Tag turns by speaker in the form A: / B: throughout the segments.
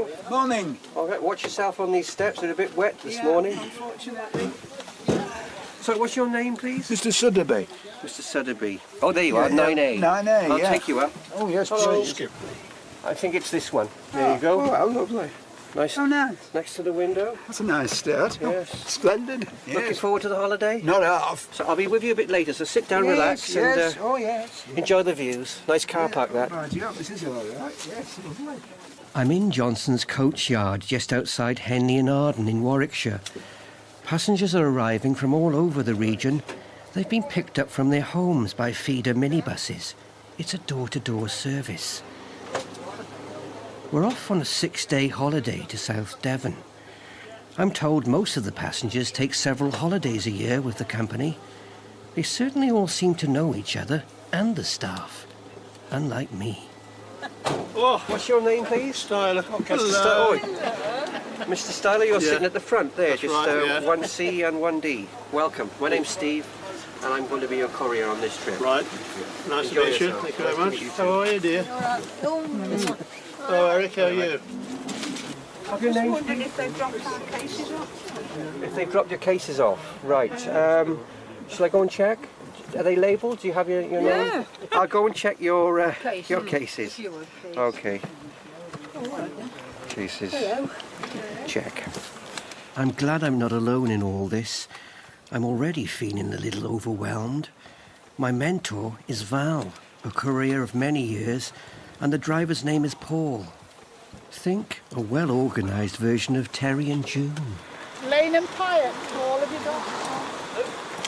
A: morning.
B: Morning.
A: All right, watch yourself on these steps. They're a bit wet this morning.
B: Unfortunately.
A: So, what's your name, please?
B: Mr. Sudderby.
A: Mr. Sudderby. Oh, there you are, 9A.
B: 9A,
A: I'll
B: yeah.
A: take you up.
B: Oh, yes,
A: Hello.
B: please.
A: I think it's this one. There you go.
B: Oh, how lovely.
A: Nice.
B: Oh, nice.
A: Next to the window.
B: That's a nice start.
A: Yes.
B: Oh, splendid.
A: Looking
B: Yes.
A: forward to the holiday?
B: Not half.
A: So I'll be with you a bit later, so sit down,
B: Yes,
A: relax,
B: yes.
A: and
B: Oh, yes.
A: enjoy the views. Nice car park, that.
B: Right, yeah, this is all right. Yes, lovely.
A: I'm in Johnson's coach yard just outside Henley and Arden in Warwickshire. Passengers are arriving from all over the region. They've been picked up from their homes by feeder minibuses. It's a door-to-door service. We're off on a 6-day holiday to South Devon. I'm told most of the passengers take several holidays a year with the company. They certainly all seem to know each other and the staff, unlike me.
C: Oh,
A: What's your name, please?
C: Styler.
A: Hello. Mr. Styler, you're sitting at the front there,
C: That's
A: just
C: right, yeah.
A: 1C and 1D. Welcome. My name's Steve, and I'm going to be your courier on this trip.
C: Right. Nice
A: Enjoy
C: to meet you.
A: yourself.
C: Thank you very
A: Nice to
C: much.
A: meet you
C: How are you, dear? Oh, Eric, how are you?
A: Have your name?
D: Wondering if they've dropped our cases off.
A: If they've dropped your cases off. Right. Shall I go and check? Are they labelled? Do you have your name?
D: Yeah.
A: I'll go and check your
D: Cases.
A: cases.
D: If you would, please.
A: Okay.
D: All right then.
A: Cases.
D: Hello.
A: Check. I'm glad I'm not alone in all this. I'm already feeling a little overwhelmed. My mentor is Val, a courier of many years, and the driver's name is Paul. Think a well-organised version of Terry and June.
D: Lane and Pyatt. Paul, have you got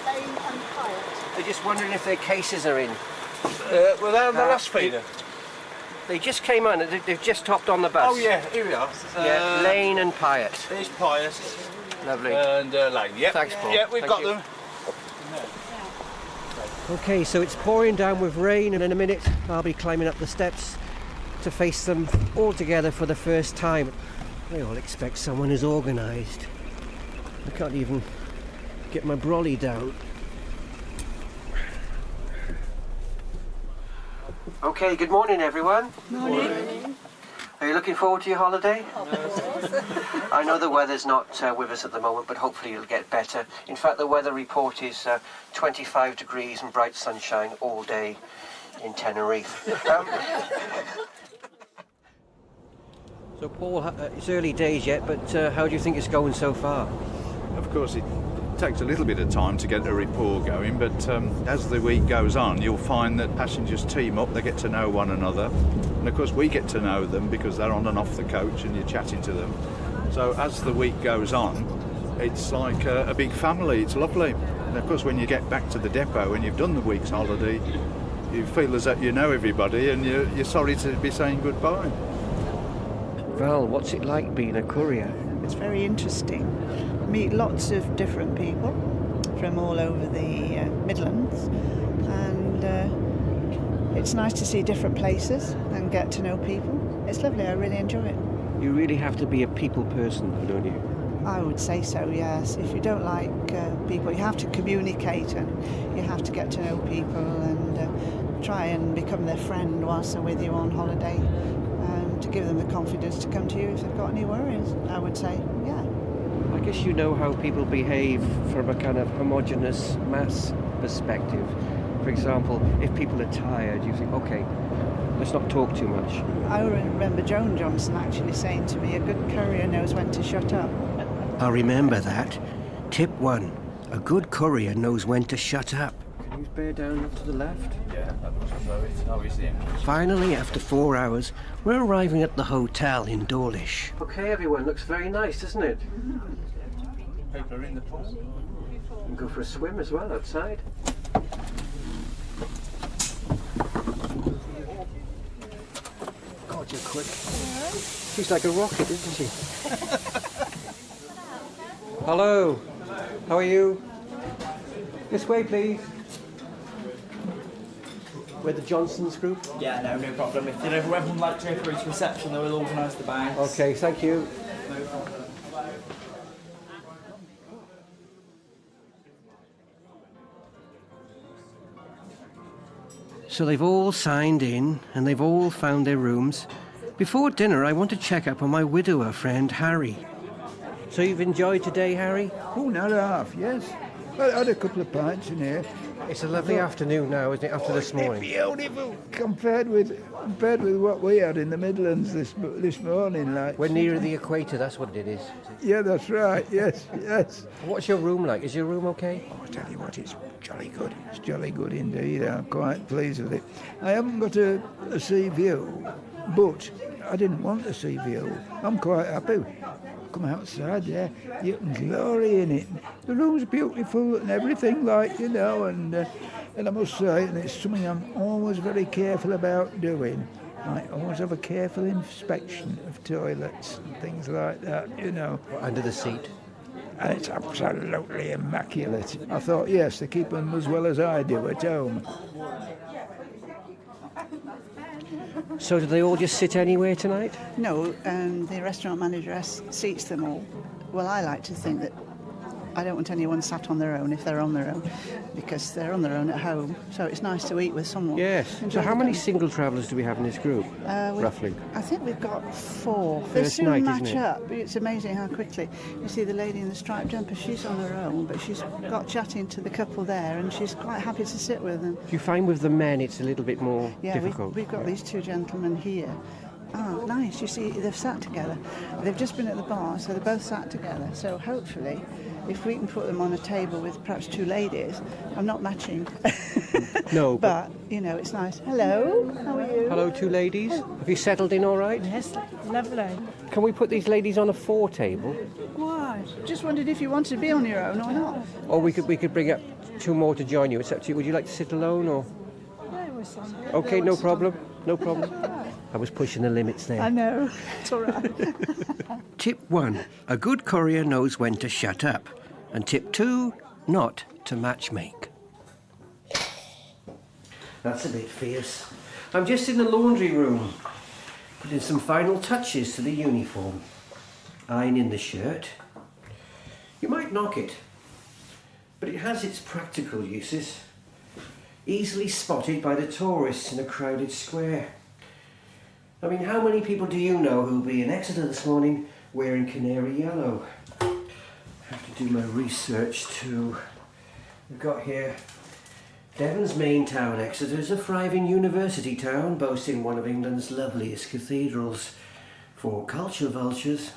D: Lane and Pyatt?
A: They're just wondering if their cases are in.
C: Well, they're the last feeder.
A: They just came on, they've just hopped on the bus.
C: Oh, yeah, here we are.
A: Yeah, Lane and Pyatt.
C: There's Pius
A: Lovely.
C: and Lane. Yep.
A: Thanks, Paul.
C: Yeah, we've
A: Thank
C: got
A: you.
C: them.
A: Okay, so it's pouring down with rain, and in a minute I'll be climbing up the steps to face them all together for the first time. They all expect someone who's organised. I can't even get my brolly down. Okay, good morning everyone.
D: Morning.
A: Are you looking forward to your holiday? I know the weather's not with us at the moment, but hopefully it'll get better. In fact, the weather report is 25 degrees and bright sunshine all day in Tenerife. So Paul, it's early days yet, but how do you think it's going so far?
E: Of course, it takes a little bit of time to get a rapport going, but as the week goes on, you'll find that passengers team up, they get to know one another, and of course we get to know them because they're on and off the coach and you're chatting to them. So as the week goes on, it's like a big family, it's lovely. And of course when you get back to the depot and you've done the week's holiday, you feel as though you know everybody and you're sorry to be saying goodbye.
A: Val, what's it like being a courier?
F: It's very interesting. Meet lots of different people from all over the Midlands, and it's nice to see different places and get to know people. It's lovely, I really enjoy it.
A: You really have to be a people person, don't you?
F: I would say so, yes. If you don't like people, you have to communicate and you have to get to know people and try and become their friend whilst they're with you on holiday, to give them the confidence to come to you if they've got any worries, I would say, yeah.
A: I guess you know how people behave from a kind of homogeneous mass perspective. For example, if people are tired, you think, okay, let's not talk too much.
F: I remember Joan Johnson actually saying to me, a good courier knows when to shut up.
A: I'll remember that. Tip 1, a good courier knows when to shut up. Can you bear down to the left?
E: Yeah, that was obviously.
A: Finally, after 4 hours, we're arriving at the hotel in Dawlish. Okay, everyone, looks very nice, doesn't it?
E: People are in the pool.
A: You can go for a swim as well outside. God, you're quick. She's like a rocket, isn't she? Hello. How are you? This way, please. We're the Johnsons group.
G: Yeah, no problem. If everyone would like to go through to reception, they will organise the bags.
A: Okay, thank you.
G: No problem.
A: So they've all signed in and they've all found their rooms. Before dinner, I want to check up on my widower friend, Harry. So you've enjoyed today, Harry?
B: Oh, an hour and a half, yes. I had a couple of pints in here.
A: It's a lovely afternoon now, isn't it, after this morning?
B: Beautiful compared with what we had in the Midlands this morning. Like.
A: We're nearer the equator, that's what it is.
B: Yeah, that's right, yes.
A: What's your room like? Is your room okay?
B: Oh, I tell you what, it's jolly good. It's jolly good indeed. I'm quite pleased with it. I haven't got a sea view, but I didn't want a sea view. I'm quite happy. Come outside there, you can glory in it. The room's beautiful and everything, like, you know, and I must say, and it's something I'm always very careful about doing, I always have a careful inspection of toilets and things like that, you know.
A: Under the seat?
B: And it's absolutely immaculate. I thought, yes, they keep them as well as I do at home.
A: So do they all just sit anywhere tonight?
F: No, the restaurant manager seats them all. Well, I like to think that I don't want anyone sat on their own if they're on their own, because they're on their own at home. So it's nice to eat with someone.
A: Yes. So how many single travellers do we have in this group, roughly?
F: I think we've got 4. They
A: First
F: soon
A: night,
F: match
A: isn't it?
F: up. It's amazing how quickly. You see the lady in the striped jumper, she's on her own, but she's got chatting to the couple there, and she's quite happy to sit with them.
A: Do you find with the men it's a little bit more
F: Yeah,
A: difficult?
F: we've got these 2 gentlemen here. Oh, nice. You see, they've sat together. They've just been at the bar, so they're both sat together. So hopefully, if we can put them on a table with perhaps 2 ladies, I'm not matching.
A: No,
F: but, you know, it's nice. Hello, how are you?
A: Hello, 2 ladies. Have you settled in all right?
D: Yes, lovely.
A: Can we put these ladies on a 4 table?
F: Why? Just wondered if you wanted to be on your own or not.
A: Or we could bring up 2 more to join you. It's up to you. Would you like to sit alone or? Okay, no problem. No problem. I was pushing the limits there.
F: I know. It's all right.
A: Tip 1. A good courier knows when to shut up. And tip 2. Not to matchmake. That's a bit fierce. I'm just in the laundry room, putting some final touches to the uniform. Ironing the shirt. You might knock it, but it has its practical uses. Easily spotted by the tourists in a crowded square. I mean, how many people do you know who'll be in Exeter this morning wearing canary yellow? I have to do my research too. We've got here Devon's main town, Exeter, is a thriving university town boasting one of England's loveliest cathedrals. For culture vultures,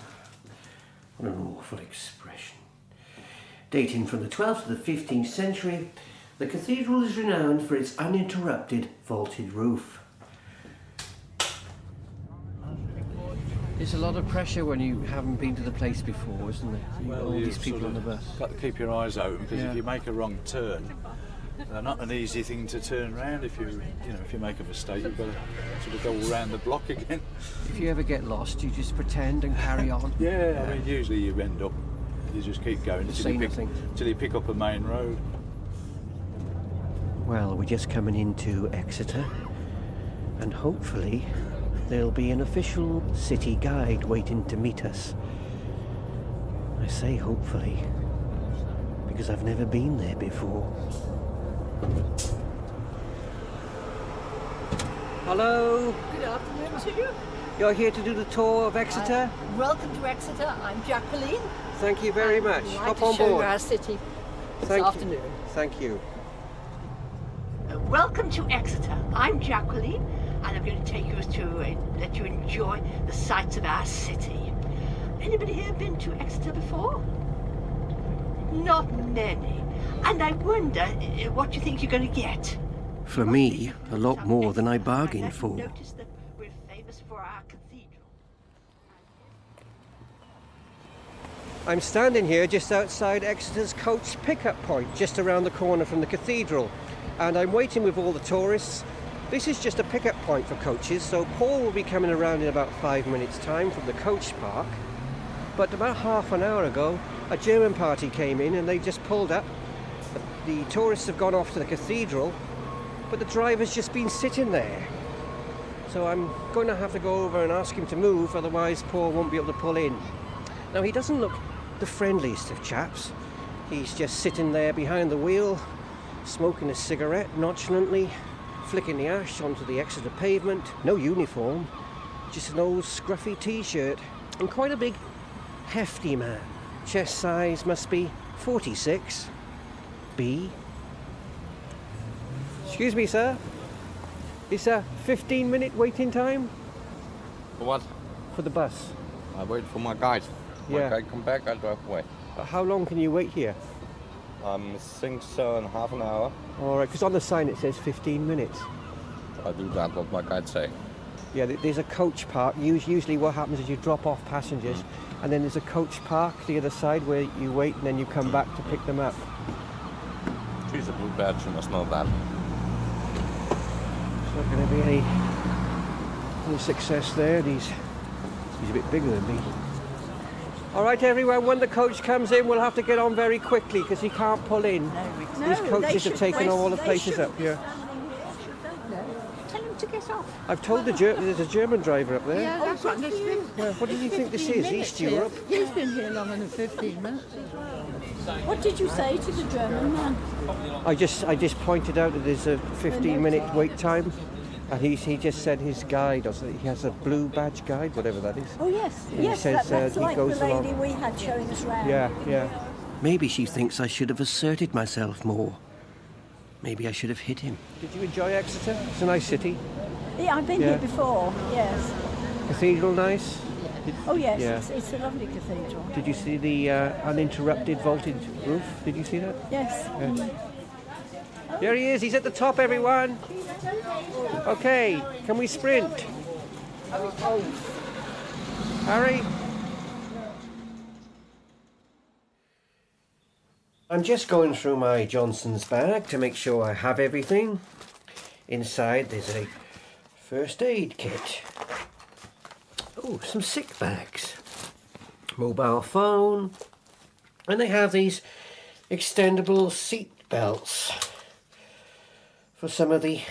A: what an awful expression. Dating from the 12th to the 15th century, the cathedral is renowned for its uninterrupted vaulted roof. There's a lot of pressure when you haven't been to the place before, isn't there? You've got all these people on the bus.
E: Got to keep your eyes open, because
A: Yeah.
E: if you make a wrong turn, they're not an easy thing to turn around. If you make a mistake, you've got to sort of go around the block again.
A: If you ever get lost, you just pretend and carry on.
E: Yeah, I mean, usually you end up, you just keep going
A: Say nothing.
E: till you pick up a main road.
A: Well, we're just coming into Exeter, and hopefully there'll be an official city guide waiting to meet us. I say hopefully, because I've never been there before. Hello,
H: Good afternoon to you.
A: you're here to do the tour of Exeter?
H: Welcome to Exeter. I'm Jacqueline.
A: Thank you very much.
H: I'd like
A: Hop
H: to
A: on
H: show
A: board.
H: you our city this
A: Thank you.
H: afternoon.
A: Thank you.
H: Welcome to Exeter. I'm Jacqueline, and I'm going to take you to let you enjoy the sights of our city. Anybody here been to Exeter before? Not many. And I wonder what you think you're going to get.
A: For me, a lot more than I bargained for.
H: Notice that we're famous for our cathedral.
A: I'm standing here just outside Exeter's coach pickup point, just around the corner from the cathedral. And I'm waiting with all the tourists. This is just a pickup point for coaches, so Paul will be coming around in about 5 minutes' time from the coach park. But about half an hour ago, a German party came in and they just pulled up. The tourists have gone off to the cathedral, but the driver's just been sitting there. So I'm going to have to go over and ask him to move, otherwise Paul won't be able to pull in. Now, he doesn't look the friendliest of chaps. He's just sitting there behind the wheel, smoking a cigarette nonchalantly, flicking the ash onto the Exeter pavement, no uniform, Just an old scruffy t-shirt and quite a big hefty man. Chest size must be 46. B. Excuse me, sir. It's a 15-minute waiting time
I: For what?
A: for the bus.
I: I wait for my guide.
A: Yeah.
I: My guide come back, I drive away.
A: How long can you wait here?
I: I think so in half an hour.
A: All right, because on the sign it says 15 minutes.
I: I do that what my guide say.
A: Yeah, there's a coach park. Usually what happens is you drop off passengers and then there's a coach park the other side where you wait and then you come back to pick them up.
I: She's a blue badge, you must know that.
A: It's not going to be any success there. He's a bit bigger than me. All right, everyone, when the coach comes in, we'll have to get on very quickly because he can't pull in. These coaches have taken all the places up here.
D: Tell him to get off.
A: I've told there's a German driver up there.
D: Yeah, that's what this is.
A: Well, what do you think this is? East Europe?
D: He's been here longer than 15 minutes. What did you say to the German man?
A: I just pointed out that there's a 15-minute wait time, and he just said his guide, or something. He has a blue badge guide, whatever that is.
J: Oh yes,
A: And
J: yes,
A: he says,
J: that's
A: he
J: like
A: goes
J: the lady
A: along.
J: we had showing us round.
A: Yeah. Maybe she thinks I should have asserted myself more. Maybe I should have hit him. Did you enjoy Exeter? It's a nice city.
J: Yeah, I've been
A: Yeah.
J: here before, yes.
A: Cathedral nice.
J: Oh yes,
A: Yeah.
J: it's a lovely cathedral.
A: Did you see the uninterrupted vaulted roof? Did you see that?
J: Yes.
A: There he is. He's at the top, everyone. Okay, can we sprint? Harry? I'm just going through my Johnson's bag to make sure I have everything. Inside there's a first aid kit. Oh, some sick bags. Mobile phone. And they have these extendable seat belts for some of the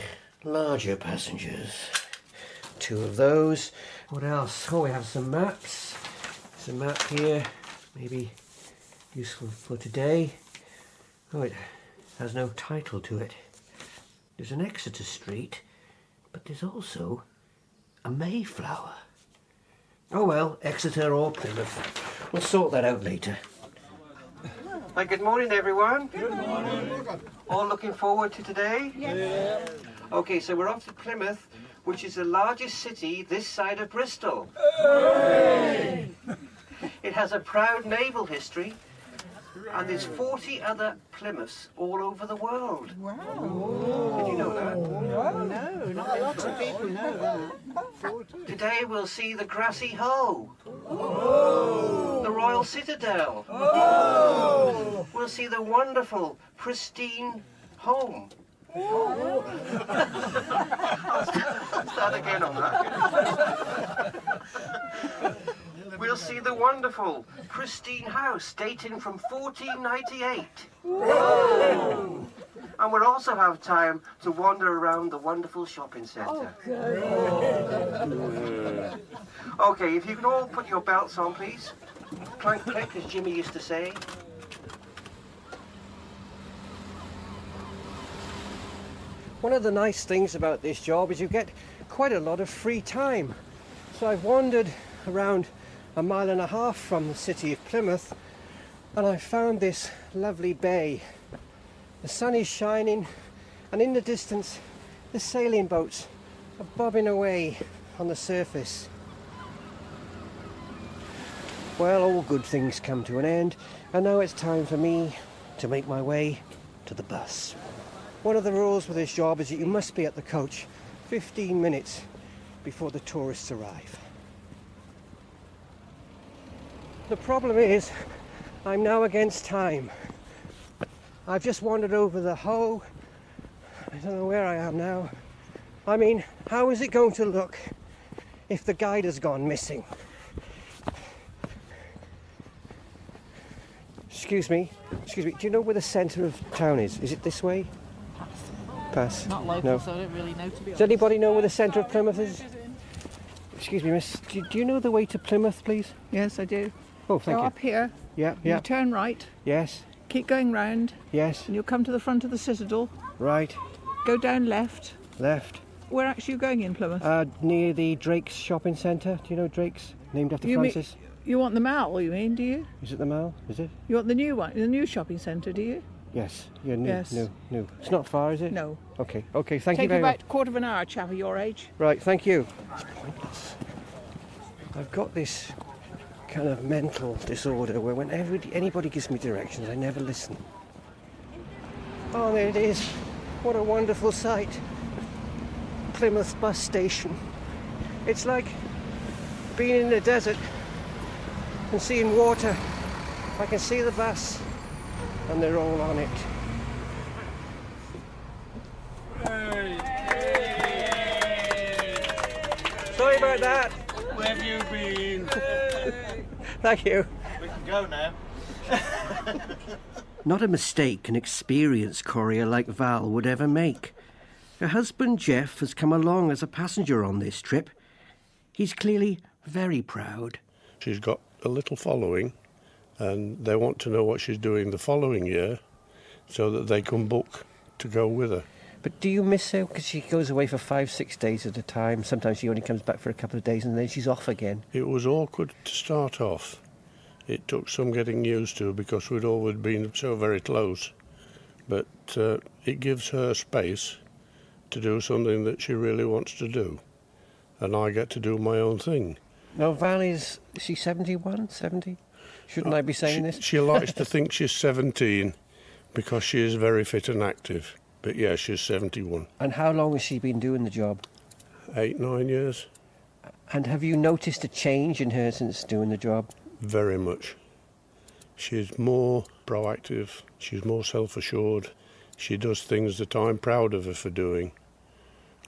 A: larger passengers. 2 of those. What else? Oh, we have some maps. There's a map here, maybe useful for today. Oh, it has no title to it. There's an Exeter Street, but there's also a Mayflower. Oh well, Exeter or Plymouth. We'll sort that out later. Hi, good morning everyone. Good morning. All looking forward to today? Yeah. Okay, so we're off to Plymouth, which is the largest city this side of Bristol. Hooray! It has a proud naval history, and there's 40 other Plymouths all over the world.
D: Wow.
A: Did you know that?
D: No, not a lot of people know that.
A: Today we'll see the Grassy Hoe, the Royal Citadel. We'll see the wonderful, pristine home. Start again on that. We'll see the wonderful, pristine house dating from 1498. And we'll also have time to wander around the wonderful shopping centre. Okay, if you can all put your belts on, please. Clank, click, as Jimmy used to say. One of the nice things about this job is you get quite a lot of free time. So I've wandered around 1.5 miles from the city of Plymouth, and I found this lovely bay. The sun is shining, and in the distance the sailing boats are bobbing away on the surface. Well, all good things come to an end, and now it's time for me to make my way to the bus. One of the rules with this job is that you must be at the coach 15 minutes before the tourists arrive. The problem is, I'm now against time. I've just wandered over the Hoe. I don't know where I am now. I mean, how is it going to look if the guide has gone missing? Excuse me, do you know where the centre of town is? Is it this way? Pass.
C: Not local,
A: No.
C: so I don't really know, to be honest.
A: Does anybody know where the centre of Plymouth is? Excuse me, miss, do you know the way to Plymouth, please?
D: Yes, I do.
A: Oh, thank
D: Go
A: you.
D: up here,
A: Yeah,
D: you turn right,
A: yes,
D: keep going round,
A: yes,
D: and you'll come to the front of the citadel.
A: right,
D: Go down left,
A: left,
K: Where actually you going in Plymouth?
A: Near the Drake's shopping centre. Do you know Drake's? Named after Francis.
K: You want the Mall, you mean, do you?
A: Is it the Mall? Is it?
K: You want the new one, the new shopping centre, do you?
A: Yes. Yeah, new,
K: Yes.
A: new. It's not far, is it?
K: No.
A: Okay, thank you
K: Take
A: very much.
K: about a quarter of an hour, chap of your age.
A: Right, thank you. It's pointless. I've got this kind of mental disorder where when anybody gives me directions, I never listen. Oh, there it is. What a wonderful sight. Plymouth bus station. It's like being in the desert and seeing water. I can see the bus and they're all on it. Sorry about that.
C: Where have you been?
A: Thank you.
C: We can go now.
A: Not a mistake an experienced courier like Val would ever make. Her husband Jeff has come along as a passenger on this trip. He's clearly very proud.
L: She's got a little following and they want to know what she's doing the following year so that they can book to go with her.
A: But do you miss her? Because she goes away for 5-6 days at a time. Sometimes she only comes back for a couple of days and then she's off again.
L: It was awkward to start off. It took some getting used to because we'd always been so very close. But it gives her space to do something that she really wants to do. And I get to do my own thing.
A: Now, Val is she 71, 70? Shouldn't I be saying this?
L: She likes to think she's 17 because she is very fit and active. But yeah, she's 71.
A: And how long has she been doing the job?
L: 8-9 years.
A: And have you noticed a change in her since doing the job?
L: Very much. She's more proactive, she's more self-assured. She does things that I'm proud of her for doing.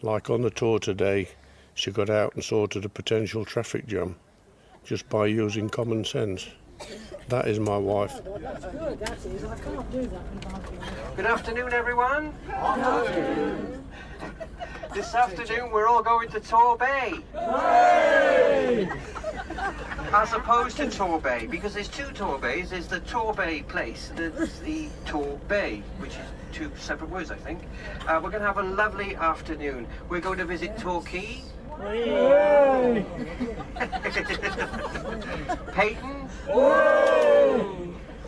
L: Like on the tour today, she got out and sorted a potential traffic jam just by using common sense. That is my wife.
J: That's good, that is. I can't do that.
A: Good afternoon, everyone. This afternoon we're all going to Torquay. As opposed to Torquay, because there's two Torquays. There's the Torquay place, there's the Torquay, which is two separate words, I think. We're going to have a lovely afternoon. We're going to visit Torquay. Peyton.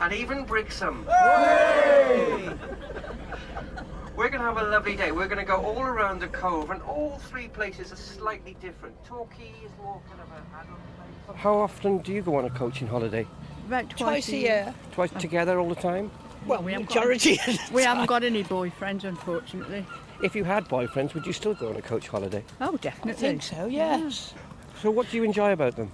A: And even Brixham. We're going to have a lovely day. We're going to go all around the cove, and all three places are slightly different. Torquay is more kind of an adult place. How often do you go on a coaching holiday?
K: About twice a year.
A: Twice together all the time?
K: Well, we haven't got any boyfriends, unfortunately.
A: If you had boyfriends, would you still go on a coach holiday?
K: Oh, definitely.
J: I think so, yes.
A: So what do you enjoy about them?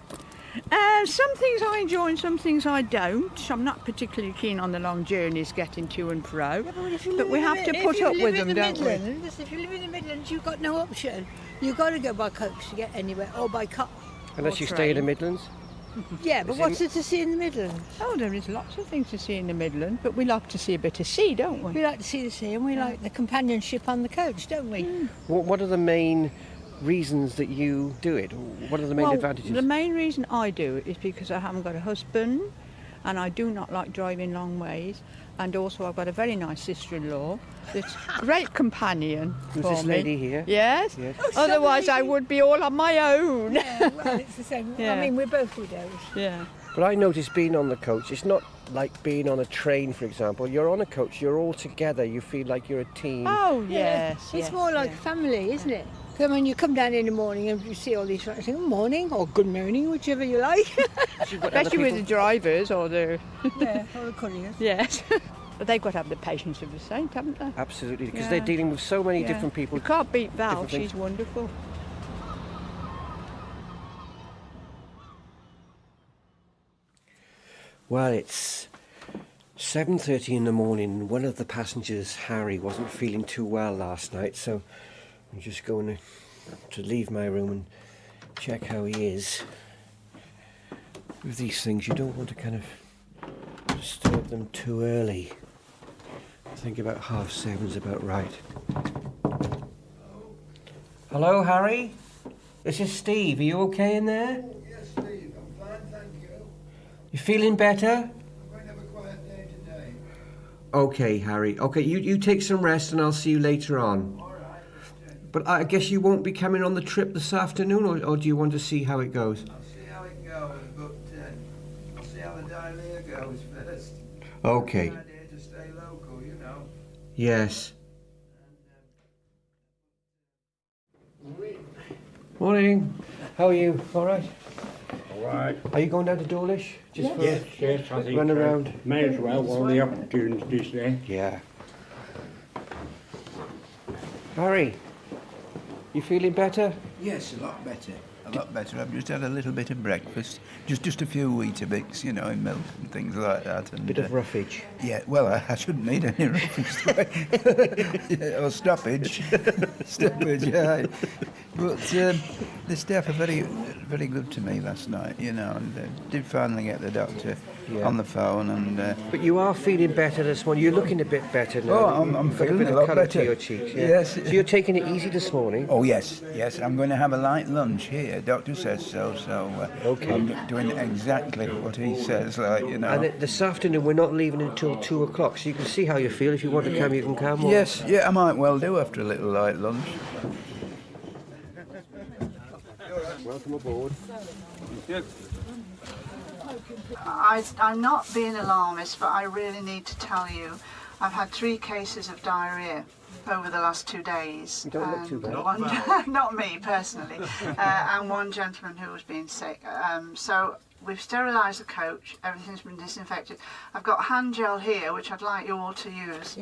K: Some things I enjoy and some things I don't. I'm not particularly keen on the long journeys getting to and fro.
J: Yeah,
K: but we have to put up with them, don't we?
J: If you live in the Midlands, you've got no option. You've got to go by coach to get anywhere, or by car.
A: Unless you stay in the Midlands?
J: Yeah, but what's there to see in the Midlands?
K: Oh, there is lots of things to see in the Midlands, but we like to see a bit of sea, don't we?
J: We like to see the sea and we like the companionship on the coach, don't we?
A: What are the main reasons that you do it? What are the main advantages?
K: The main reason I do it is because I haven't got a husband and I do not like driving long ways, and also I've got a very nice sister-in-law that's a great companion
A: Who's
K: for
A: this
K: me.
A: lady here?
K: Yes.
A: Yes.
K: Otherwise I would be all on my own.
J: Yeah, well, it's the same.
K: Yeah.
J: I mean, we're both widows.
K: Yeah.
A: But I noticed being on the coach, it's not like being on a train, for example. You're on a coach, you're all together, you feel like you're a team.
K: Oh,
J: Yeah.
K: yes.
J: It's more like family, isn't it? I mean, you come down in the morning and you see all these friends, good morning or good morning, whichever you like.
K: Especially with the drivers or the...
J: Yeah, or the couriers.
K: Yes. But they've got to have the patience of the saint, haven't they?
A: Absolutely, because
K: Yeah.
A: they're dealing with so many
K: Yeah.
A: different people.
K: You can't beat Val,
A: different things.
K: she's wonderful.
A: Well, it's 7:30 in the morning. One of the passengers, Harry, wasn't feeling too well last night, so I'm just going to leave my room and check how he is. With these things, you don't want to kind of disturb them too early. I think about 7:30's about right. Hello, Harry? This is Steve. Are you okay in there?
B: Yes, Steve, I'm fine, thank you.
A: You feeling better?
B: I'm going to have a quiet day today.
A: Okay, Harry. Okay, you take some rest and I'll see you later on.
B: All right.
A: But I guess you won't be coming on the trip this afternoon, or do you want to see how it goes?
B: I'll see how it goes, but I'll see how the diarrhea goes first.
A: Okay.
B: It's an idea to stay local, you know.
A: Yes. Morning. How are you? All right?
M: All right.
A: Are you going down to Dawlish? Just
M: Yes, I think
A: run
M: so.
A: around?
M: May as well while the opportunity's there.
A: Yeah. Harry, you feeling better?
B: Yes, a lot better. A lot better. I've just had a little bit of breakfast. Just a few Weetabix, you know, in milk and things like that. And,
A: Bit of roughage.
B: Yeah, well, I shouldn't need any roughage. Yeah, or stoppage. Stoppage, yeah. But the staff are very good to me last night, you know, and did finally get the doctor on the phone. And
A: But you are feeling better this morning. You're looking a bit better now.
B: Oh, I'm
A: You've got
B: feeling
A: a bit
B: a
A: of
B: lot
A: colour
B: better.
A: to your cheeks. Yeah.
B: Yes.
A: So you're taking it easy this morning?
B: Oh, yes. I'm going to have a light lunch here. Doctor says so.
A: Okay.
B: I'm doing exactly what he says, like, you know.
A: And this afternoon we're not leaving until 2 o'clock, so you can see how you feel. If you want to come, you can come. Or...
B: Yes, yeah, I might well do after a little light lunch.
A: Welcome aboard.
F: I'm not being alarmist, but I really need to tell you, I've had 3 cases of diarrhoea over the last 2 days.
A: You don't look too bad.
F: Not me personally, and one gentleman who was being sick. So we've sterilised the coach, everything's been disinfected. I've got hand gel here, which I'd like you all to use.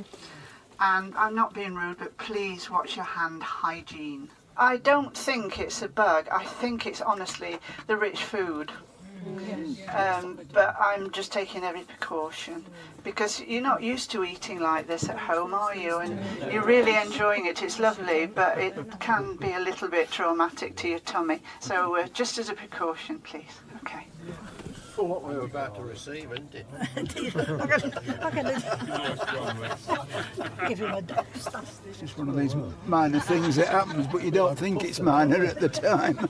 F: And I'm not being rude, but please watch your hand hygiene. I don't think it's a bug. I think it's honestly the rich food. But I'm just taking every precaution because you're not used to eating like this at home, are you? And you're really enjoying it. It's lovely, but it can be a little bit traumatic to your tummy. So just as a precaution, please. Okay.
C: For what we were about to receive, isn't it?
D: Give him a dose.
B: It's just one of these minor things that happens, but you don't think it's minor at the time.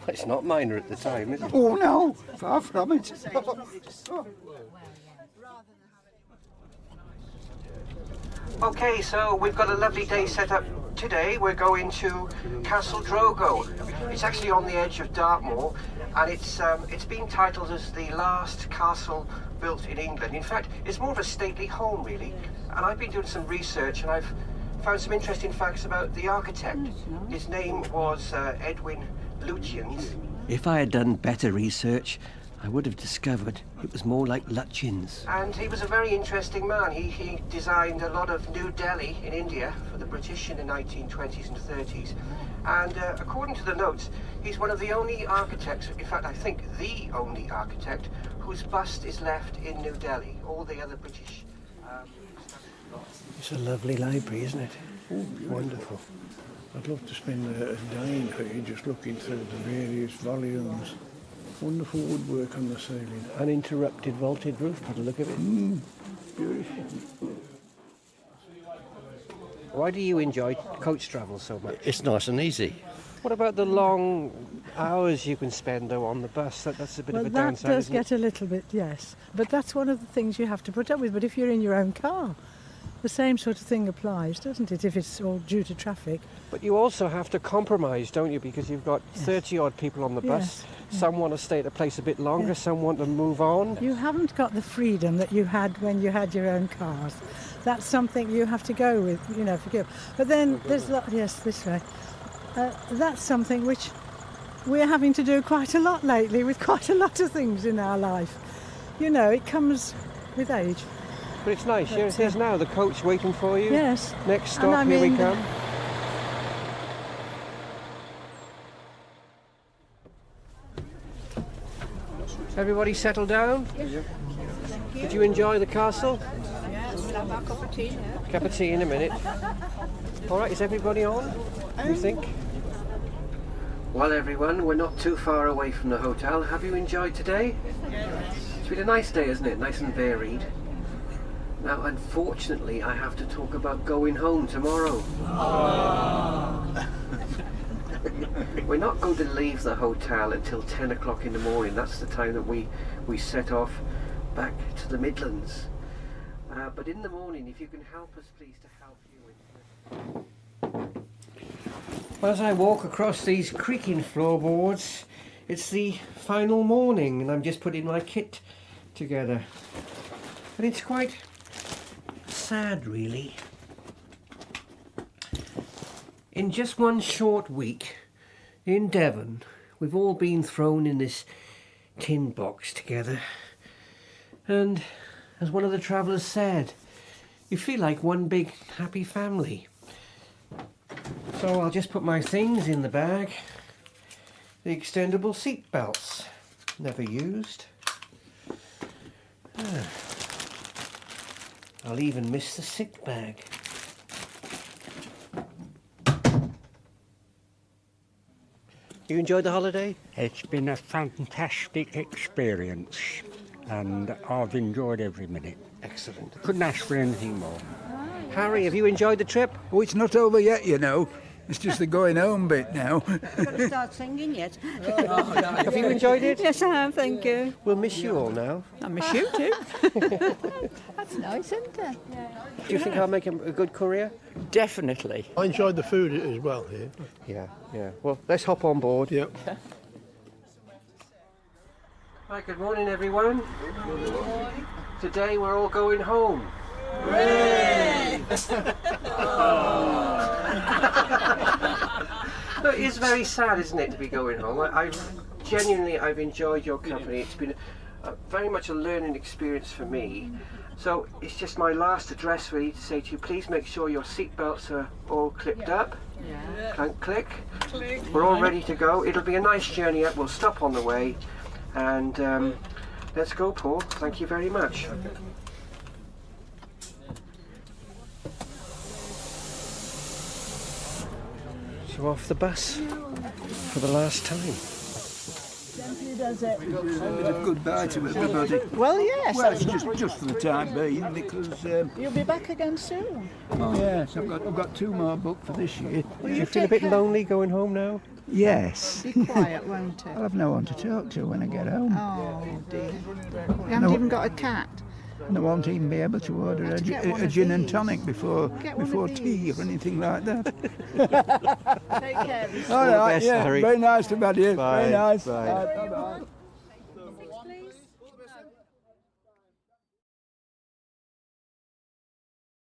A: It's not minor at the time, is it?
B: Oh, no, far from it.
A: Okay, so we've got a lovely day set up today. We're going to Castle Drogo. It's actually on the edge of Dartmoor, and it's been titled as the last castle built in England. In fact, it's more of a stately home, really. And I've been doing some research, and I've found some interesting facts about the architect. His name was Edwin Lutyens. If I had done better research, I would have discovered it was more like Lutyens. And he was a very interesting man. He designed a lot of New Delhi in India for the British in the 1920s and 30s. And according to the notes, he's one of the only architects, in fact I think the only architect, whose bust is left in New Delhi. All the other British...
L: It's a lovely library, isn't it? Oh, wonderful. I'd love to spend a day in here just looking through the various volumes. Wonderful woodwork on the ceiling.
A: Uninterrupted vaulted roof, by the look of it.
L: Beautiful.
A: Why do you enjoy coach travel so much?
C: It's nice and easy.
A: What about the long hours you can spend though on the bus? That's a bit of a downside,
N: that does
A: isn't
N: get
A: it?
N: a little bit, yes. But that's one of the things you have to put up with. But if you're in your own car, the same sort of thing applies, doesn't it, if it's all due to traffic?
A: But you also have to compromise, don't you? Because you've got 30-odd people on the bus.
N: Yes.
A: Some want to stay at a place a bit longer, some want to move on.
N: You haven't got the freedom that you had when you had your own cars. That's something you have to go with, you know, forgive. But then there's, this way. That's something which we're having to do quite a lot lately with quite a lot of things in our life. You know, it comes with age.
A: But it's nice, there's now the coach waiting for you.
N: Yes.
A: Next stop, here we come. Everybody settled down? Did you enjoy the castle?
J: Yes, we'll have our cup of tea now.
A: Cup of tea in a minute. All right, is everybody on, you think? Well, everyone, we're not too far away from the hotel. Have you enjoyed today?
J: Yes.
A: It's been a nice day, isn't it? Nice and varied. Now, unfortunately, I have to talk about going home tomorrow. We're not going to leave the hotel until 10 o'clock in the morning. That's the time that we set off back to the Midlands. But in the morning, if you can help us, please, to help you with... As I walk across these creaking floorboards, it's the final morning and I'm just putting my kit together. And it's quite sad, really. In just one short week in Devon, we've all been thrown in this tin box together. And as one of the travellers said, you feel like one big happy family. So I'll just put my things in the bag. The extendable seat belts, never used. I'll even miss the sick bag. You enjoyed the holiday?
M: It's been a fantastic experience and I've enjoyed every minute.
A: Excellent.
M: Couldn't ask for anything more.
A: Harry, have you enjoyed the trip?
B: Oh, it's not over yet, you know. It's just the going home bit now.
J: I've got to start singing yet.
A: Have you enjoyed it?
J: Yes, I have, thank you.
A: We'll miss you all now.
J: I miss you too. That's nice, isn't it?
A: Do you think I'll make a good courier?
G: Definitely.
L: I enjoyed the food as well here.
A: Yeah. Well, let's hop on board.
L: Yep.
A: Hi, good morning, everyone. Good morning. Today we're all going home. Hooray! Look, it is very sad, isn't it, to be going home? I've enjoyed your company. It's been very much a learning experience for me. So it's just my last address really to say to you, please make sure your seat belts are all clipped up. Yeah. Click. We're all ready to go. It'll be a nice journey up. We'll stop on the way. And let's go, Paul. Thank you very much. So off the bus for the last time.
D: Gently does it.
B: A goodbye to everybody.
D: Well, yes.
B: Well, it's just for the time being because.
D: You'll be back again soon.
B: Oh yes, I've got 2 more booked for this year.
A: Do you feel a bit lonely going home now?
B: Yes.
D: Be quiet, won't it?
B: I'll have no one to talk to when I get home.
D: Oh dear. You haven't even got a cat.
B: And I won't even be able to order a gin and tonic before tea or anything like that.
D: Take care of yourself.
B: All right,
A: best,
B: yeah,
A: Harry.
B: very nice to meet you.
A: Bye.
B: Very nice.
A: Bye.
B: Bye.